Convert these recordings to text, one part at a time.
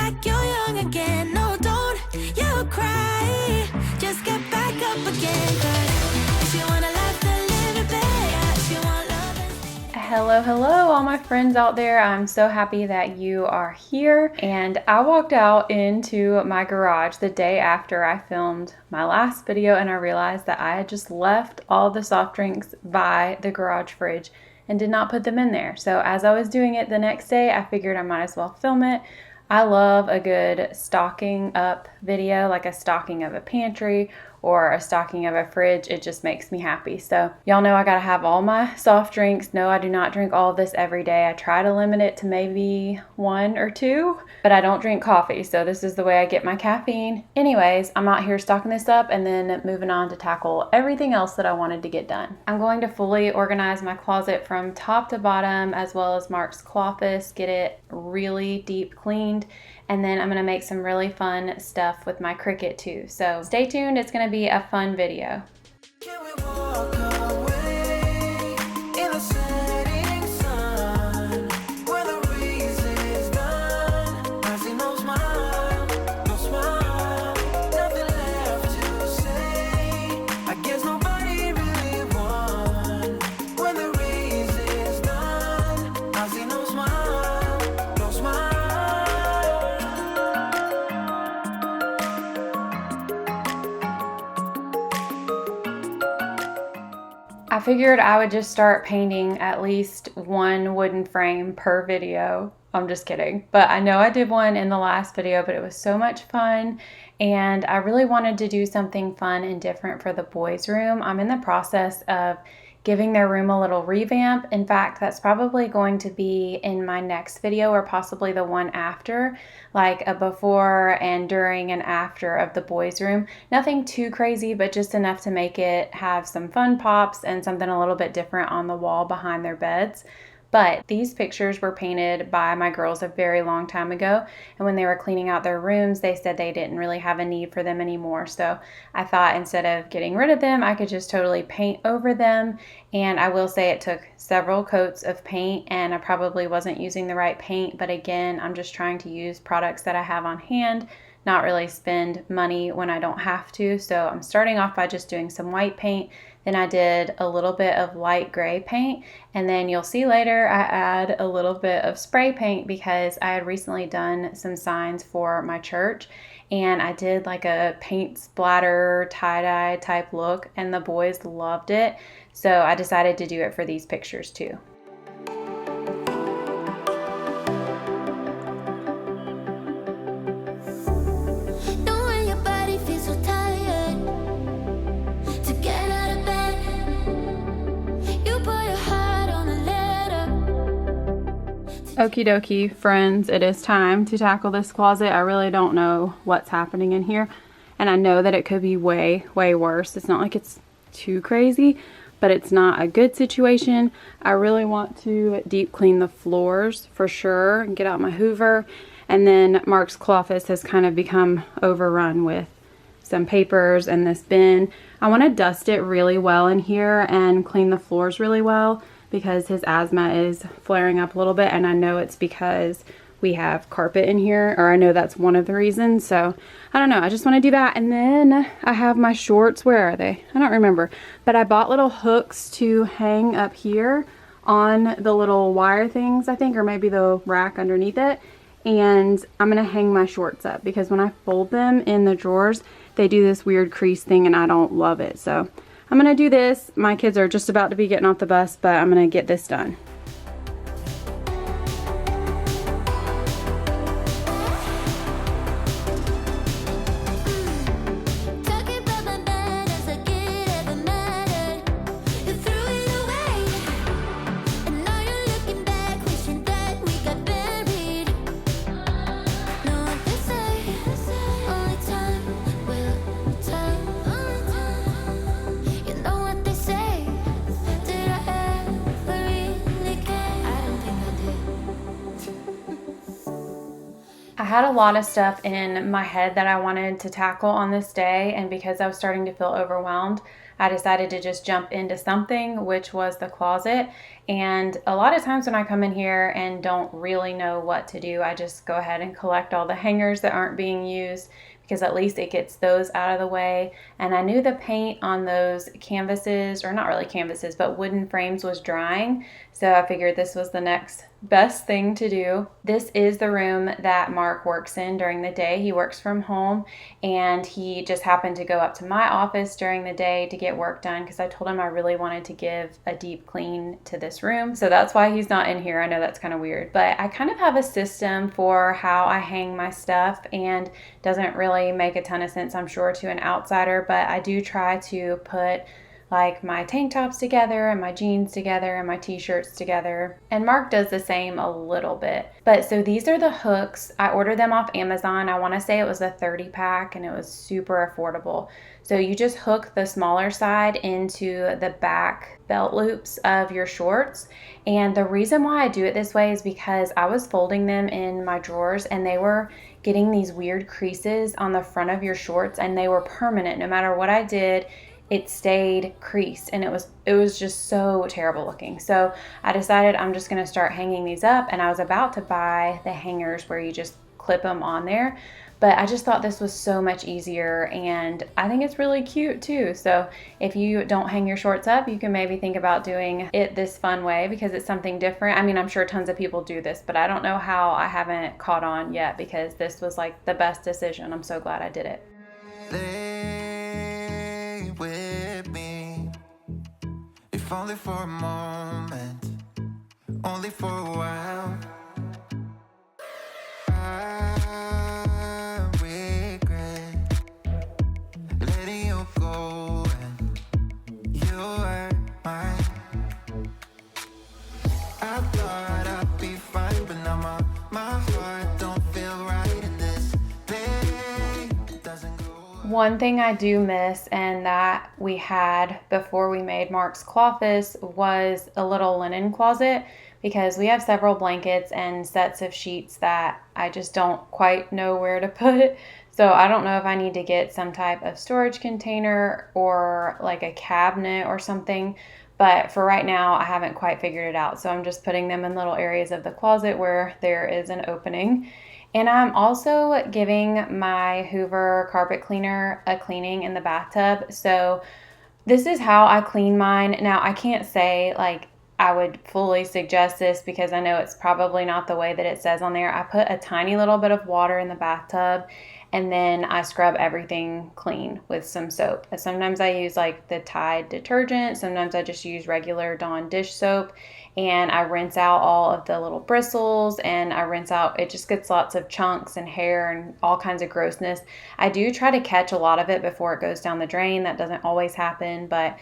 like you're young again. No, don't you cry. Just get back up again. 'Cause you wanna laugh and live it better. You want love and Hello, all my friends out there. I'm so happy that you are here. And I walked out into my garage the day after I filmed my last video, and I realized that I had just left all the soft drinks by the garage fridge and did not put them in there. So as I was doing it the next day, I figured I might as well film it. I love a good stocking up video, like a stocking of a pantry or a stocking of a fridge. It just makes me happy. So y'all know I gotta have all my soft drinks. No, I do not drink all of this every day. I try to limit it to maybe 1 or 2, but I don't drink coffee. So this is the way I get my caffeine. Anyways, I'm out here stocking this up and then moving on to tackle everything else that I wanted to get done. I'm going to fully organize my closet from top to bottom, as well as Mark's office, get it really deep cleaned. And then I'm gonna make some really fun stuff with my Cricut too. So stay tuned, it's gonna be a fun video. Can we walk away in the setting sun, where the race is done? I see no smile, nothing left to say. I guess nobody really won. When the race is done, I see no smile, no smile. I figured I would just start painting at least one wooden frame per video. I'm just kidding. But I know I did one in the last video, but it was so much fun. And I really wanted to do something fun and different for the boys' room. I'm in the process of giving their room a little revamp. In fact, that's probably going to be in my next video or possibly the one after, like a before and during and after of the boys' room. Nothing too crazy, but just enough to make it have some fun pops and something a little bit different on the wall behind their beds. But these pictures were painted by my girls a very long time ago, and when they were cleaning out their rooms, they said they didn't really have a need for them anymore. So I thought instead of getting rid of them, I could just totally paint over them. And I will say it took several coats of paint, and I probably wasn't using the right paint, but again, I'm just trying to use products that I have on hand, not really spend money when I don't have to. So I'm starting off by just doing some white paint. Then I did a little bit of light gray paint, and then you'll see later I add a little bit of spray paint because I had recently done some signs for my church, and I did like a paint splatter tie-dye type look, and the boys loved it. So I decided to do it for these pictures too. Okie dokie, friends, it is time to tackle this closet. I really don't know what's happening in here, and I know that it could be way worse. It's not like it's too crazy, but it's not a good situation. I really want to deep clean the floors for sure and get out my Hoover. And then Mark's office has kind of become overrun with some papers and this bin. I want to dust it really well in here and clean the floors really well, because his asthma is flaring up a little bit, and I know it's because we have carpet in here, or I know that's one of the reasons. So I don't know, I just want to do that. And then I have my shorts. Where are they? I don't remember, but I bought little hooks to hang up here on the little wire things, I think, or maybe the rack underneath it. And I'm gonna hang my shorts up because when I fold them in the drawers, they do this weird crease thing and I don't love it. So I'm gonna do this. My kids are just about to be getting off the bus, but I'm gonna get this done. I had a lot of stuff in my head that I wanted to tackle on this day, and because I was starting to feel overwhelmed, I decided to just jump into something, which was the closet. And a lot of times when I come in here and don't really know what to do, I just go ahead and collect all the hangers that aren't being used, because at least it gets those out of the way. And I knew the paint on those canvases, or not really canvases, but wooden frames was drying. So I figured this was the next best thing to do. This is the room that Mark works in during the day. He works from home, and he just happened to go up to my office during the day to get work done because I told him I really wanted to give a deep clean to this room. So that's why he's not in here. I know that's kind of weird, but I kind of have a system for how I hang my stuff, and doesn't really make a ton of sense, I'm sure, to an outsider, but I do try to put like my tank tops together and my jeans together and my t-shirts together. And Mark does the same a little bit. But so these are the hooks. I ordered them off Amazon. I want to say it was a 30 pack and it was super affordable. So you just hook the smaller side into the back belt loops of your shorts. And the reason why I do it this way is because I was folding them in my drawers and they were getting these weird creases on the front of your shorts, and they were permanent. No matter what I did, it stayed creased, and it was just so terrible looking. So I decided I'm just gonna start hanging these up, and I was about to buy the hangers where you just clip them on there, but I just thought this was so much easier, and I think it's really cute too. So if you don't hang your shorts up, you can maybe think about doing it this fun way, because it's something different. I mean, I'm sure tons of people do this, but I don't know how I haven't caught on yet, because this was like the best decision. I'm so glad I did it. With me, if only for a moment, only for a while. I regret letting you go, and you were mine. I thought I'd be fine, but now my heart don't feel right in this pain. Doesn't go. One thing I do miss, and that we had before we made Mark's cloffice, was a little linen closet, because we have several blankets and sets of sheets that I just don't quite know where to put. So I don't know if I need to get some type of storage container or like a cabinet or something. But for right now, I haven't quite figured it out. So I'm just putting them in little areas of the closet where there is an opening. And I'm also giving my Hoover carpet cleaner a cleaning in the bathtub. So this is how I clean mine. Now, I can't say like I would fully suggest this, because I know it's probably not the way that it says on there. I put a tiny little bit of water in the bathtub, and then I scrub everything clean with some soap. And sometimes I use like the Tide detergent. Sometimes I just use regular Dawn dish soap, and I rinse out all of the little bristles, and I rinse out, it just gets lots of chunks and hair and all kinds of grossness. I do try to catch a lot of it before it goes down the drain. That doesn't always happen, but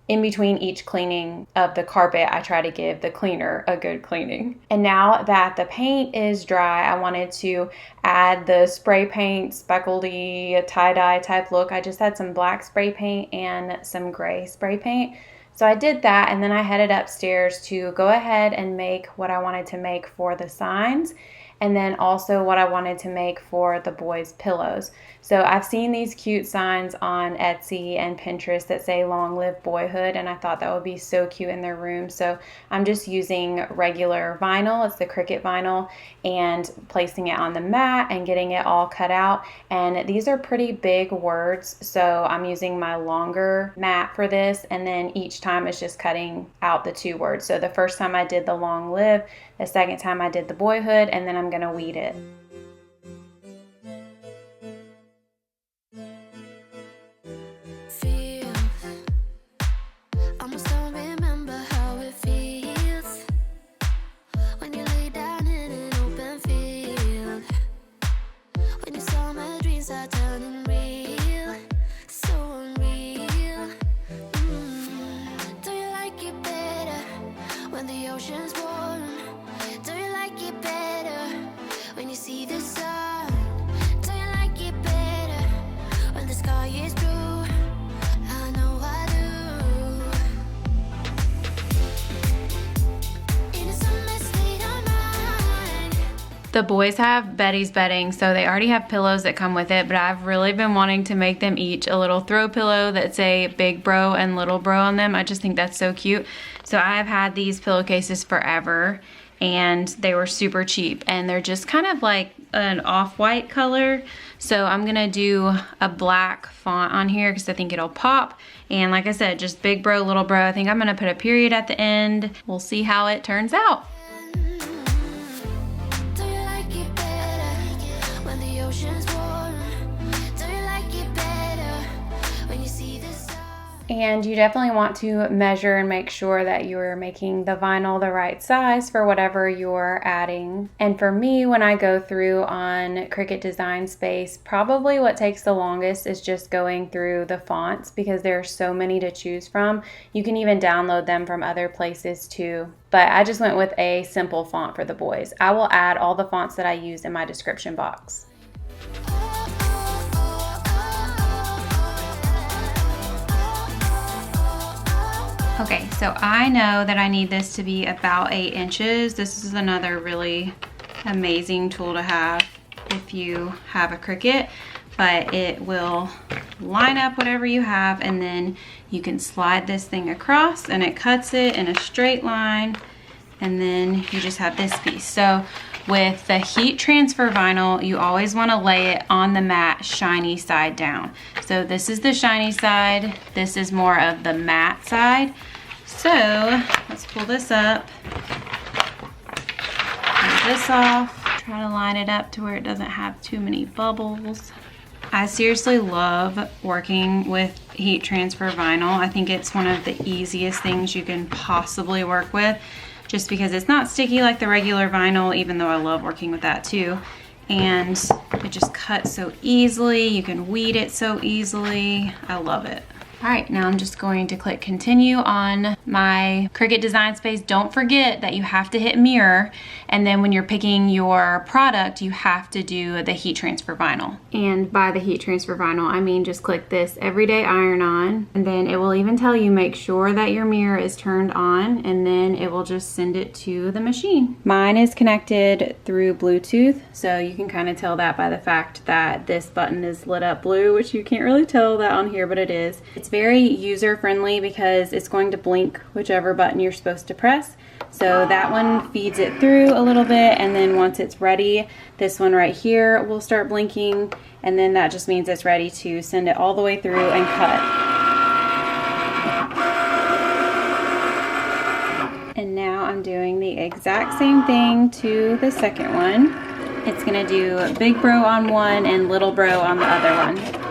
in between each cleaning of the carpet, I try to give the cleaner a good cleaning. And now that the paint is dry, I wanted to add the spray paint, speckledy, tie-dye type look. I just had some black spray paint and some gray spray paint. So I did that, and then I headed upstairs to go ahead and make what I wanted to make for the signs, and then also what I wanted to make for the boys' pillows. So I've seen these cute signs on Etsy and Pinterest that say "Long Live Boyhood," and I thought that would be so cute in their room. So I'm just using regular vinyl, it's the Cricut vinyl, and placing it on the mat and getting it all cut out. And these are pretty big words, so I'm using my longer mat for this, and then each time it's just cutting out the 2 words. So the first time I did the "Long Live," the second time I did the "Boyhood," and then I'm gonna weed it. The boys have Betty's bedding, so they already have pillows that come with it, but I've really been wanting to make them each a little throw pillow that say big bro and little bro on them. I just think that's so cute. So I've had these pillowcases forever, and they were super cheap, and they're just kind of like an off-white color. So I'm gonna do a black font on here because I think it'll pop. And like I said, just big bro, little bro. I think I'm gonna put a period at the end. We'll see how it turns out. And you definitely want to measure and make sure that you're making the vinyl the right size for whatever you're adding. And for me, when I go through on Cricut Design Space, probably what takes the longest is just going through the fonts because there are so many to choose from. You can even download them from other places too. But I just went with a simple font for the boys. I will add all the fonts that I use in my description box. Okay, so I know that I need this to be about 8 inches. This is another really amazing tool to have if you have a Cricut, but it will line up whatever you have, and then you can slide this thing across and it cuts it in a straight line, and then you just have this piece. So with the heat transfer vinyl, you always want to lay it on the matte shiny side down. So this is the shiny side, this is more of the matte side. So let's pull this up, pull this off, try to line it up to where it doesn't have too many bubbles. I seriously love working with heat transfer vinyl. I think it's one of the easiest things you can possibly work with, just because it's not sticky like the regular vinyl, even though I love working with that too. And it just cuts so easily. You can weed it so easily. I love it. All right, now I'm just going to click continue on my Cricut Design Space. Don't forget that you have to hit mirror, and then when you're picking your product, you have to do the heat transfer vinyl. And by the heat transfer vinyl, I mean just click this everyday iron on, and then it will even tell you make sure that your mirror is turned on, and then it will just send it to the machine. Mine is connected through Bluetooth, so you can kind of tell that by the fact that this button is lit up blue, which you can't really tell that on here, but it is. It's very user friendly because it's going to blink whichever button you're supposed to press. So that one feeds it through a little bit, and then once it's ready, this one right here will start blinking, and then that just means it's ready to send it all the way through and cut. And now I'm doing the exact same thing to the second one. It's gonna do big bro on one and little bro on the other one.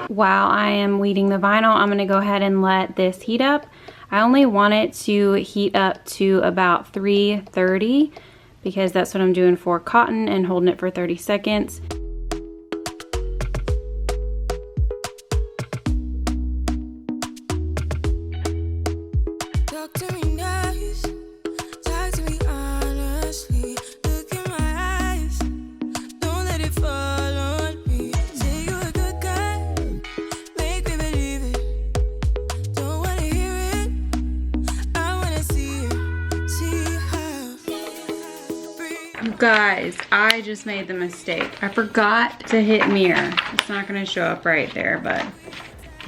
While I am weeding the vinyl, I'm going to go ahead and let this heat up. I only want it to heat up to about 330 because that's what I'm doing for cotton, and holding it for 30 seconds. Guys, I just made the mistake. I forgot to hit mirror. It's not gonna show up right there, but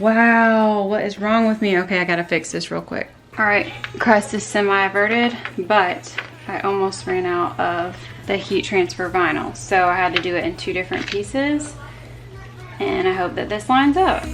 wow, what is wrong with me? Okay, I gotta fix this real quick. All right, crust is semi-averted, but I almost ran out of the heat transfer vinyl. So I had to do it in 2 different pieces, and I hope that this lines up.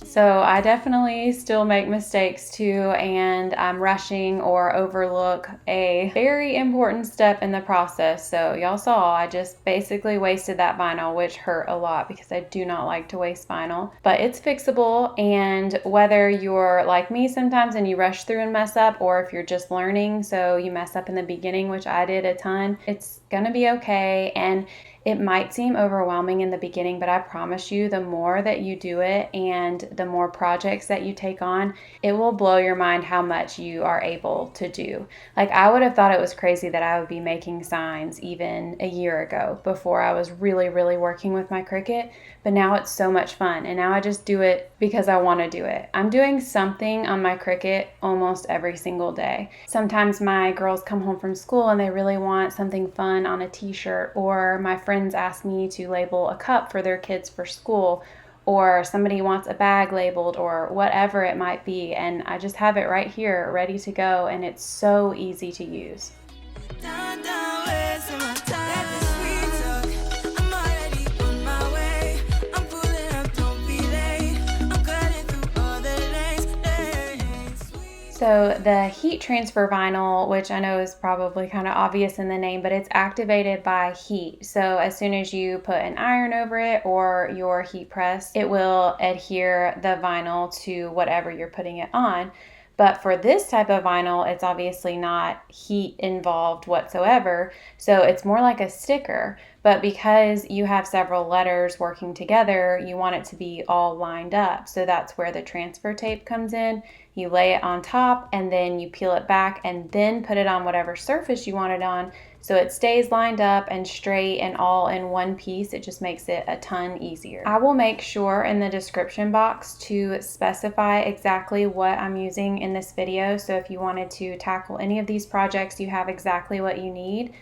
So I definitely still make mistakes too, and I'm rushing or overlook a very important step in the process. So y'all saw I just basically wasted that vinyl, which hurt a lot because I do not like to waste vinyl. But it's fixable, and whether you're like me sometimes and you rush through and mess up, or if you're just learning so you mess up in the beginning, which I did a ton, it's gonna be okay. And It might seem overwhelming in the beginning, but I promise you, the more that you do it and the more projects that you take on, it will blow your mind how much you are able to do. Like, I would have thought it was crazy that I would be making signs even a year ago before I was really, really working with my Cricut, but now it's so much fun, and now I just do it because I want to do it. I'm doing something on my Cricut almost every single day. Sometimes my girls come home from school and they really want something fun on a t-shirt, or my friends ask me to label a cup for their kids for school, or somebody wants a bag labeled, or whatever it might be, and I just have it right here ready to go, and it's so easy to use. So the heat transfer vinyl, which I know is probably kind of obvious in the name, but it's activated by heat. So as soon as you put an iron over it or your heat press, it will adhere the vinyl to whatever you're putting it on. But for this type of vinyl, it's obviously not heat involved whatsoever, so it's more like a sticker. But because you have several letters working together, you want it to be all lined up. So that's where the transfer tape comes in. You lay it on top and then you peel it back and then put it on whatever surface you want it on, so it stays lined up and straight and all in one piece. It just makes it a ton easier. I will make sure in the description box to specify exactly what I'm using in this video, so if you wanted to tackle any of these projects, you have exactly what you need.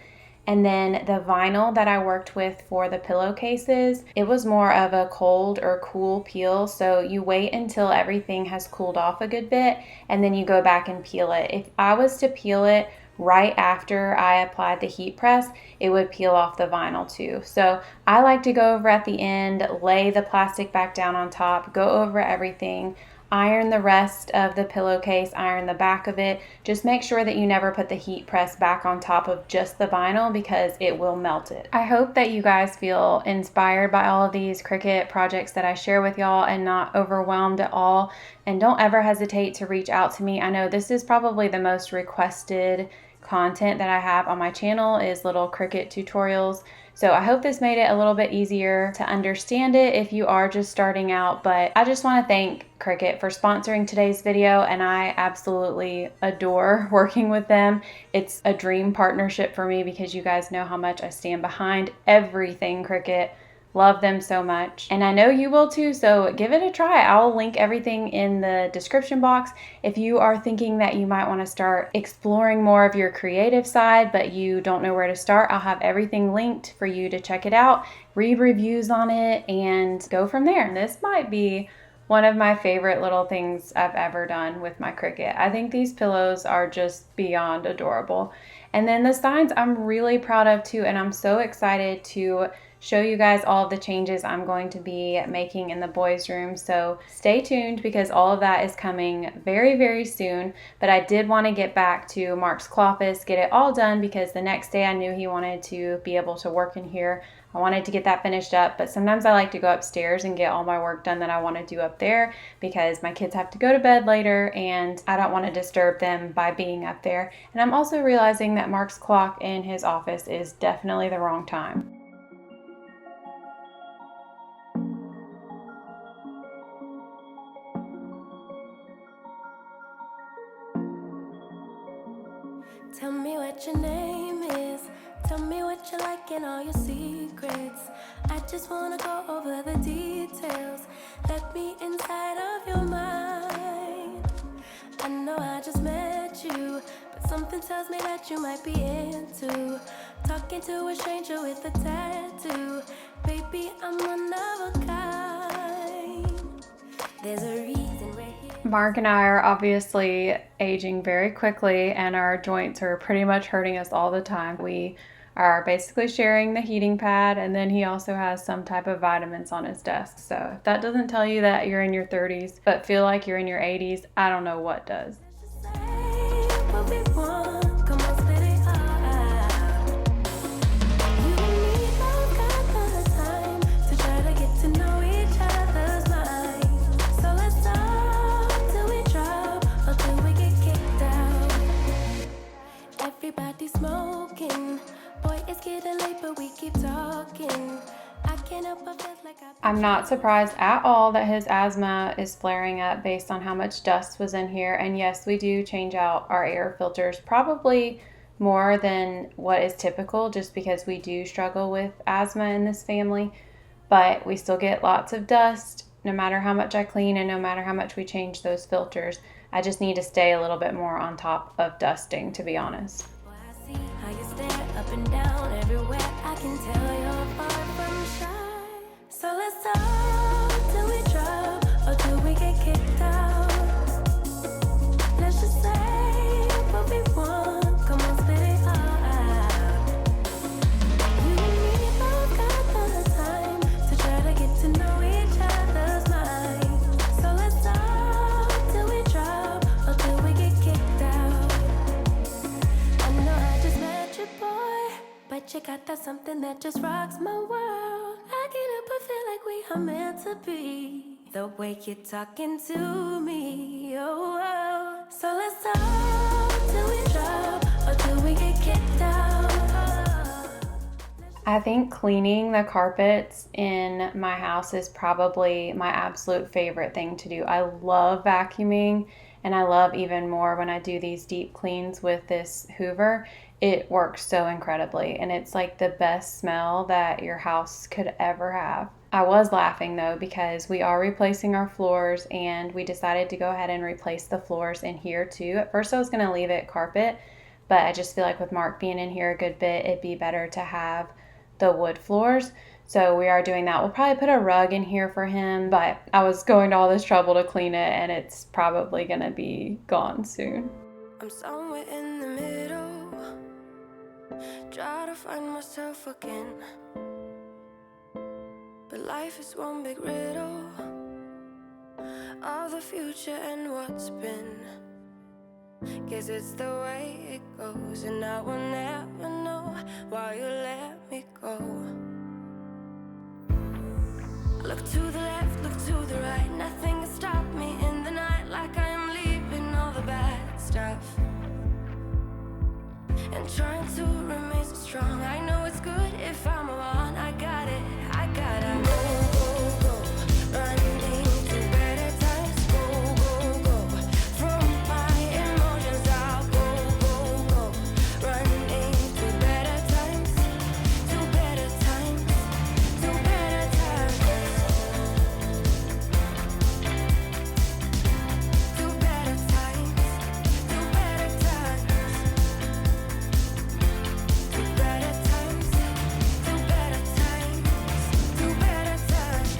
And then the vinyl that I worked with for the pillowcases, it was more of a cold or cool peel. So you wait until everything has cooled off a good bit and then you go back and peel it. If I was to peel it right after I applied the heat press, it would peel off the vinyl too. So I like to go over at the end, lay the plastic back down on top, go over everything, iron the rest of the pillowcase, iron the back of it. Just make sure that you never put the heat press back on top of just the vinyl because it will melt it. I hope that you guys feel inspired by all of these Cricut projects that I share with y'all and not overwhelmed at all. And don't ever hesitate to reach out to me. I know this is probably the most requested content that I have on my channel is little Cricut tutorials. So I hope this made it a little bit easier to understand it if you are just starting out. But I just want to thank Cricut for sponsoring today's video, and I absolutely adore working with them. It's a dream partnership for me because you guys know how much I stand behind everything Cricut. Love them so much, and I know you will too, so give it a try. I'll link everything in the description box. If you are thinking that you might want to start exploring more of your creative side but you don't know where to start, I'll have everything linked for you to check it out, read reviews on it, and go from there. This might be one of my favorite little things I've ever done with my Cricut. I think these pillows are just beyond adorable. And then the signs I'm really proud of too, and I'm so excited to show you guys all of the changes I'm going to be making in the boys' room. So stay tuned because all of that is coming very, very soon. But I did want to get back to Mark's Cloffice, get it all done because the next day I knew he wanted to be able to work in here. I wanted to get that finished up, but sometimes I like to go upstairs and get all my work done that I want to do up there because my kids have to go to bed later and I don't want to disturb them by being up there. And I'm also realizing that Mark's clock in his office is definitely the wrong time. Tell me what your name is. Tell me what you like and all your secrets. I just wanna go over the details. Let me inside of your mind. I know I just met you, but something tells me that you might be into talking to a stranger with a tattoo. Baby, I'm one of a kind. There's a reason we're here. Mark and I are obviously aging very quickly and our joints are pretty much hurting us all the time. We are basically sharing the heating pad, and then he also has some type of vitamins on his desk. So if that doesn't tell you that you're in your 30s but feel like you're in your 80s, I don't know what does. everybody smoking. Boy, it's getting late, but we keep talking. I can't help but feel like I'm not surprised at all that his asthma is flaring up based on how much dust was in here. And yes, we do change out our air filters probably more than what is typical, just because we do struggle with asthma in this family. But we still get lots of dust no matter how much I clean and no matter how much we change those filters. I just need to stay a little bit more on top of dusting, to be honest. I see how you stare up and down everywhere. I can tell you're far from shy. So let's talk till we drop or till we get kicked out. Let's just say what we want. Come on, spit it out. You and me both got the time to try to get to know each other's mind. So let's talk till we drop or till we get kicked out. I know I just met you, boy, but you got that something that just rocks my world. I get up and feel like we are meant to be. The way you're talking to me, oh, oh. So let's talk till we drop or till we get kicked out. I think cleaning the carpets in my house is probably my absolute favorite thing to do. I love vacuuming, and I love even more when I do these deep cleans with this Hoover. It works so incredibly, and it's like the best smell that your house could ever have. I was laughing though because we are replacing our floors, and we decided to go ahead and replace the floors in here too. At first I was going to leave it carpet, but I just feel like with Mark being in here a good bit, it'd be better to have the wood floors. So we are doing that. We'll probably put a rug in here for him, but I was going to all this trouble to clean it, and it's probably going to be gone soon. I'm somewhere in the middle, try to find myself again. But life is one big riddle of the future and what's been. Guess it's the way it goes, and I will never know why you let me go. Look to the left, look to the right, nothing can stop me in the night, like I am leaving all the bad stuff and trying to remain so strong. I know it's good if I'm alone. I got it, I gotta go, running to better times. Go, from my emotions I'll go, running to better times, to better times, to better times, to better times, to better times. To better times, to better times, to better times.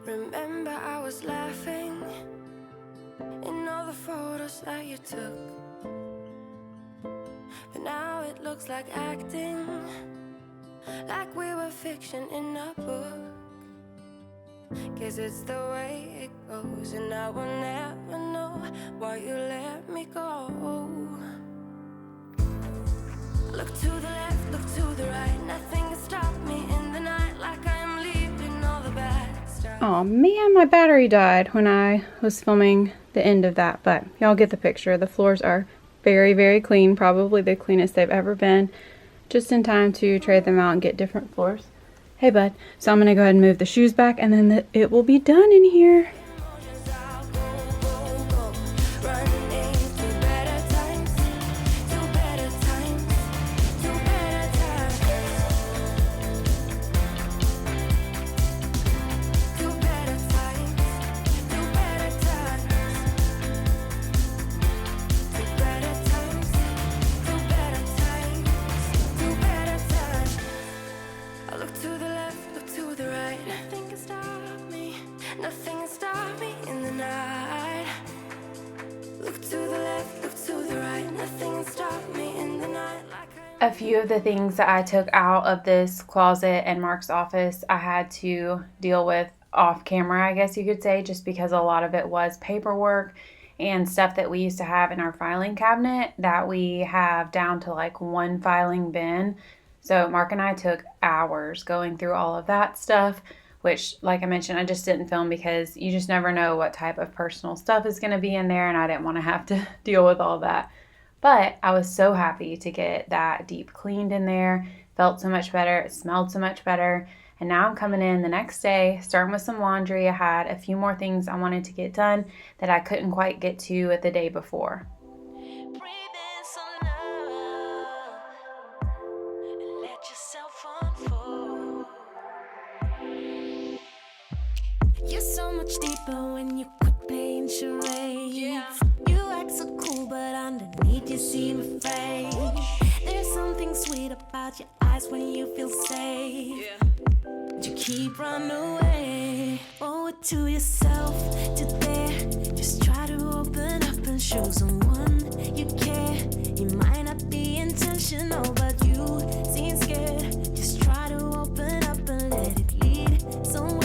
Remember I was laughing in all the photos that you took, but now it looks like acting, like we were fiction in a book. Guess it's the way it goes, and I will never know why you let me go. Look to the left, look to the right, nothing can stop me in the night, like I am leaving all the bad stuff. Oh man, my battery died when I was filming the end of that, but y'all get the picture. The floors are very, very clean, probably the cleanest they've ever been, just in time to trade them out and get different floors. Hey bud, so I'm gonna go ahead and move the shoes back, and then it will be done in here. Emotions I'll go, running to better times, to better times, to better times, to better times, to better times, to better times, to better times, to better times. I look to the left, look to the right. Nothing can stop me. Nothing can stop me in the night. Look to the left, look to the right. Nothing can stop me in the night. Like A few of the things that I took out of this closet and Mark's office, I had to deal with off camera, I guess you could say, just because a lot of it was paperwork and stuff that we used to have in our filing cabinet that we have down to like one filing bin. So Mark and I took hours going through all of that stuff. which, like I mentioned, I just didn't film because you just never know what type of personal stuff is going to be in there, and I didn't want to have to deal with all that. But I was so happy to get that deep cleaned in there. Felt so much better. It smelled so much better. And now I'm coming in the next day, starting with some laundry. I had a few more things I wanted to get done that I couldn't quite get to at the day before. You're so much deeper when you quit playing charades. You act so cool, but underneath you seem afraid. There's something sweet about your eyes when you feel safe. You keep running away. Owe it to yourself to dare. Just try to open up and show someone you care. You might not be intentional, but you seem scared. Just try to open up and let it lead somewhere.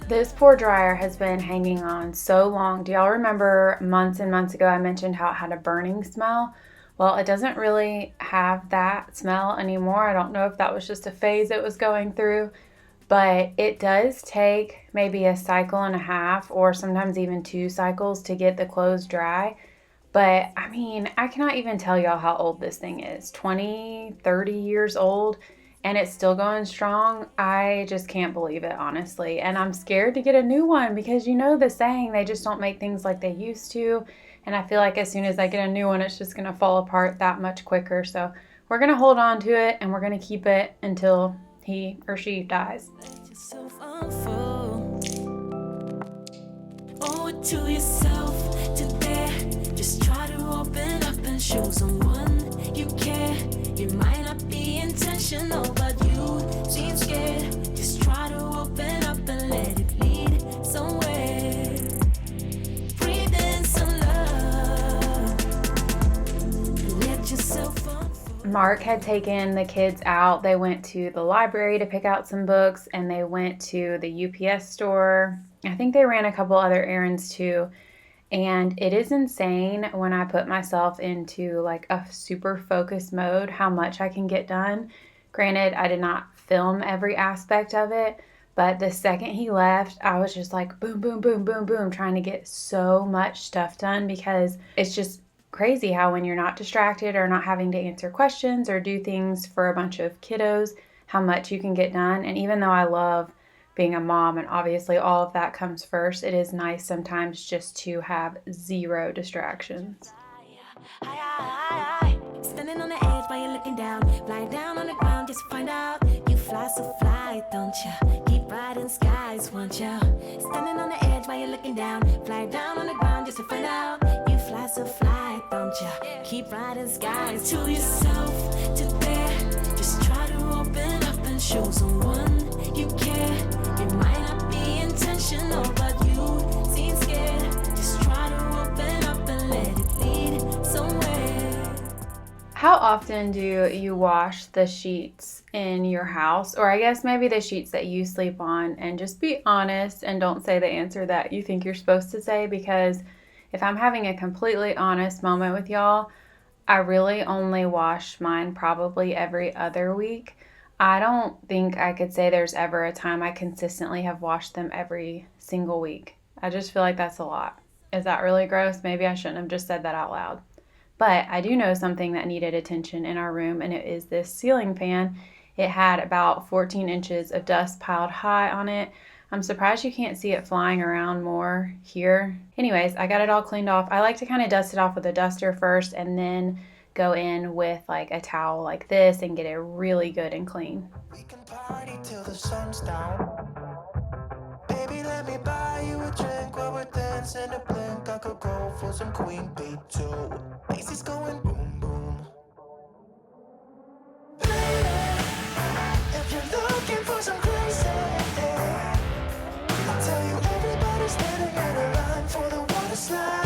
This poor dryer has been hanging on so long. Do y'all remember months and months ago I mentioned how it had a burning smell? Well, it doesn't really have that smell anymore. I don't know if that was just a phase it was going through, but it does take maybe a cycle and a half or sometimes even 2 cycles to get the clothes dry. But I mean, I cannot even tell y'all how old this thing is. 20, 30 years old. And it's still going strong. I just can't believe it, honestly. And I'm scared to get a new one because you know the saying, they just don't make things like they used to. And I feel like as soon as I get a new one, it's just going to fall apart that much quicker. So we're going to hold on to it and we're going to keep it until he or she dies. Owe it to yourself to dare. Just try to open up and show someone you care. It might not be intentional, but you seem scared. Just try to open up and let it lead somewhere. Breathe in some love. Let yourself unfold. Mark had taken the kids out. They went to the library to pick out some books, and they went to the UPS store. I think they ran a couple other errands too. And it is insane when I put myself into like a super focused mode how much I can get done. Granted, I did not film every aspect of it, but the second he left, I was just like boom, boom, boom, boom, boom, trying to get so much stuff done because it's just crazy how when you're not distracted or not having to answer questions or do things for a bunch of kiddos, how much you can get done. And even though I love being a mom, and obviously all of that comes first, it is nice sometimes just to have 0 distractions. Standing on the edge while you're looking down, fly down on the ground just to find out. You fly so fly, don't ya? Keep riding skies, won't ya? Standing on the edge while you're looking down, fly down on the ground just to find out. You fly so fly, don't ya? Keep riding skies. To yourself, to dare. Just try to open up and show someone you care. It might not be intentional, but you seem scared. Just try to open up and let it lead somewhere. How often do you wash the sheets in your house? Or I guess maybe the sheets that you sleep on, and just be honest and don't say the answer that you think you're supposed to say, because if I'm having a completely honest moment with y'all, I really only wash mine probably every other week. I don't think I could say there's ever a time I consistently have washed them every single week. I just feel like that's a lot. Is that really gross? Maybe I shouldn't have just said that out loud. But I do know something that needed attention in our room, and it is this ceiling fan. It had about 14 inches of dust piled high on it. I'm surprised you can't see it flying around more here. Anyways, I got it all cleaned off. I like to kind of dust it off with a duster first and then go in with like a towel like this and get it really good and clean. We can party till the sun's down. Baby, let me buy you a drink while we're dancing a blink. I could go for some Queen Bee too. Macy's going boom boom. If you're looking for some crazy, I'll tell you everybody's standing in a line for the water slide.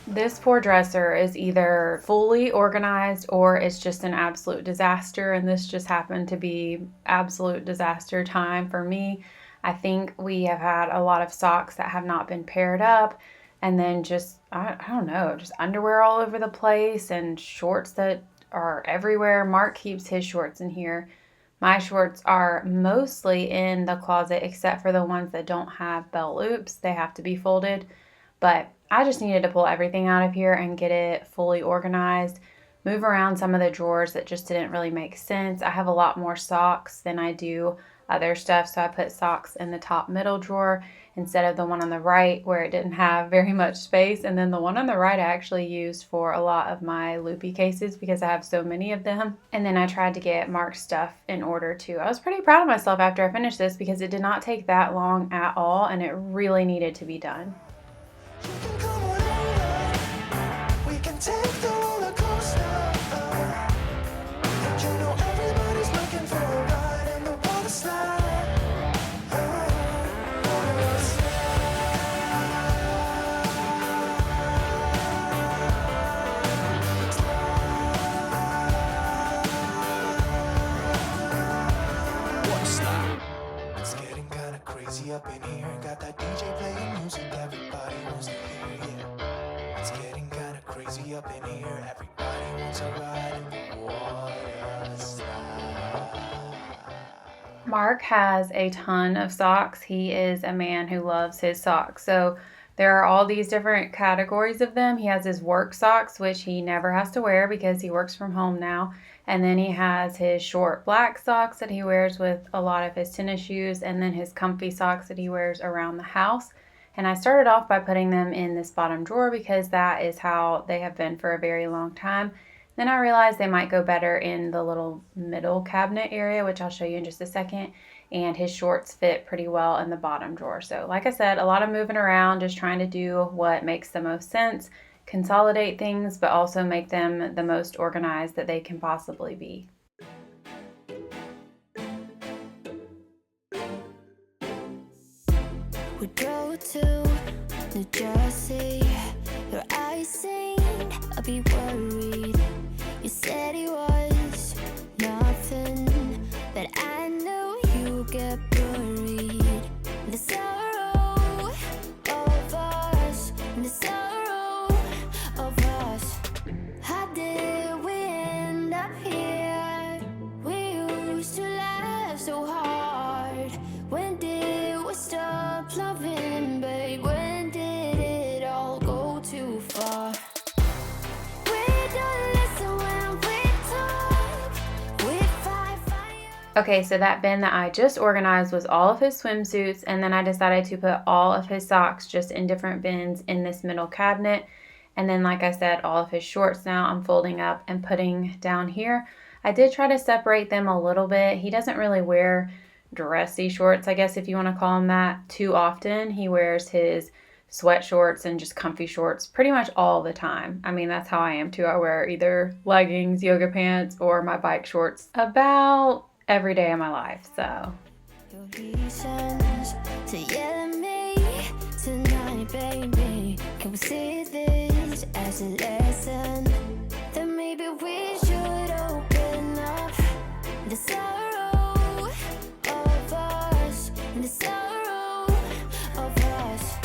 This poor dresser is either fully organized or it's just an absolute disaster, and this just happened to be absolute disaster time for me. I think we have had a lot of socks that have not been paired up, and then just, I don't know, just underwear all over the place and shorts that are everywhere. Mark keeps his shorts in here. My shorts are mostly in the closet except for the ones that don't have belt loops. They have to be folded. But I just needed to pull everything out of here and get it fully organized, move around some of the drawers that just didn't really make sense. I have a lot more socks than I do other stuff, so I put socks in the top middle drawer instead of the one on the right where it didn't have very much space. And then the one on the right I actually used for a lot of my loopy cases because I have so many of them. And then I tried to get Mark's stuff in order too. I was pretty proud of myself after I finished this because it did not take that long at all, and it really needed to be done. You can come on over. We can take the roller coaster. And you know everybody's looking for a ride in the water slide. It's getting kinda crazy up in here. Got that DJ playing music everybody wants to hear. Yeah. It's getting kinda crazy up in here. Everybody wants a ride in the water slide. Mark has a ton of socks. He is a man who loves his socks. So there are all these different categories of them. He has his work socks, which he never has to wear because he works from home now. And then he has his short black socks that he wears with a lot of his tennis shoes, and then his comfy socks that he wears around the house. And I started off by putting them in this bottom drawer because that is how they have been for a very long time. Then I realized they might go better in the little middle cabinet area, which I'll show you in just a second. And his shorts fit pretty well in the bottom drawer. So like I said, a lot of moving around, just trying to do what makes the most sense, consolidate things, but also make them the most organized that they can possibly be. We drove to New Jersey. Your eyes saying I'll be worried. You said it was nothing, but I know you get buried. The sorrow of us, the sorrow of us. How did we end up here? We used to laugh so hard. When did we stop loving, babe? When did it all go too far? Okay, so that bin that I just organized was all of his swimsuits, and then I decided to put all of his socks just in different bins in this middle cabinet. And then, like I said, all of his shorts now I'm folding up and putting down here. I did try to separate them a little bit. He doesn't really wear dressy shorts, I guess if you want to call them that, too often. He wears his sweat shorts and just comfy shorts pretty much all the time. I mean, that's how I am too. I wear either leggings, yoga pants, or my bike shorts about every day of my life. So Your reasons to yell at me tonight, baby. Can we see this as a lesson? That maybe we should open up the sorrow of us, the sorrow of us.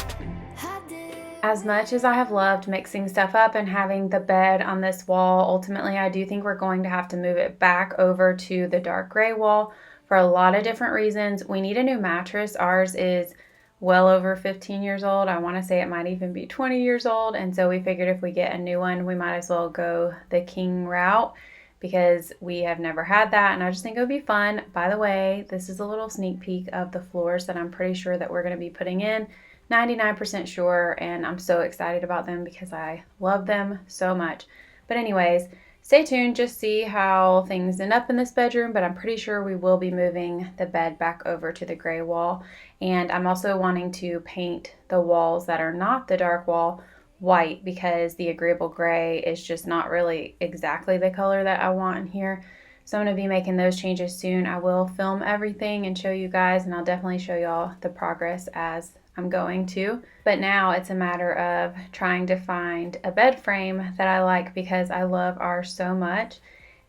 as much as I have loved mixing stuff up and having the bed on this wall, ultimately I do think we're going to have to move it back over to the dark gray wall for a lot of different reasons. We need a new mattress. Ours is well over 15 years old. I want to say it might even be 20 years old. And so we figured if we get a new one, we might as well go the king route because we have never had that. And I just think it would be fun. By the way, this is a little sneak peek of the floors that I'm pretty sure that we're going to be putting in. 99% sure, and I'm so excited about them because I love them so much. But anyways, stay tuned, just see how things end up in this bedroom, but I'm pretty sure we will be moving the bed back over to the gray wall. And I'm also wanting to paint the walls that are not the dark wall white because the agreeable gray is just not really exactly the color that I want in here. So I'm going to be making those changes soon. I will film everything and show you guys, and I'll definitely show y'all the progress as I'm going to. But now it's a matter of trying to find a bed frame that I like because I love ours so much.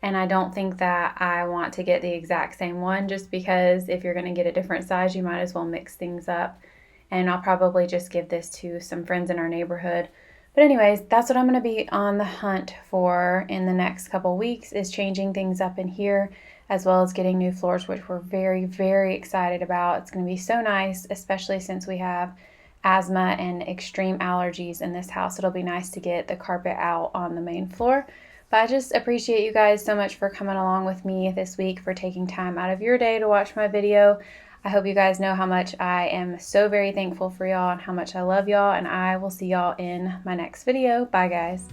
And I don't think that I want to get the exact same one just because if you're going to get a different size, you might as well mix things up and I'll probably just give this to some friends in our neighborhood. But anyways, that's what I'm going to be on the hunt for in the next couple weeks, is changing things up in here, as well as getting new floors, which we're very, very excited about. It's going to be so nice, especially since we have asthma and extreme allergies in this house. It'll be nice to get the carpet out on the main floor. But I just appreciate you guys so much for coming along with me this week, for taking time out of your day to watch my video. I hope you guys know how much I am so very thankful for y'all and how much I love y'all, and I will see y'all in my next video. Bye, guys.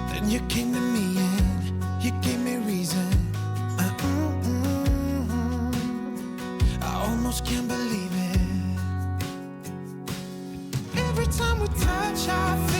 Then you came to me and you gave me reason. I almost can't believe it. Every time we touch, I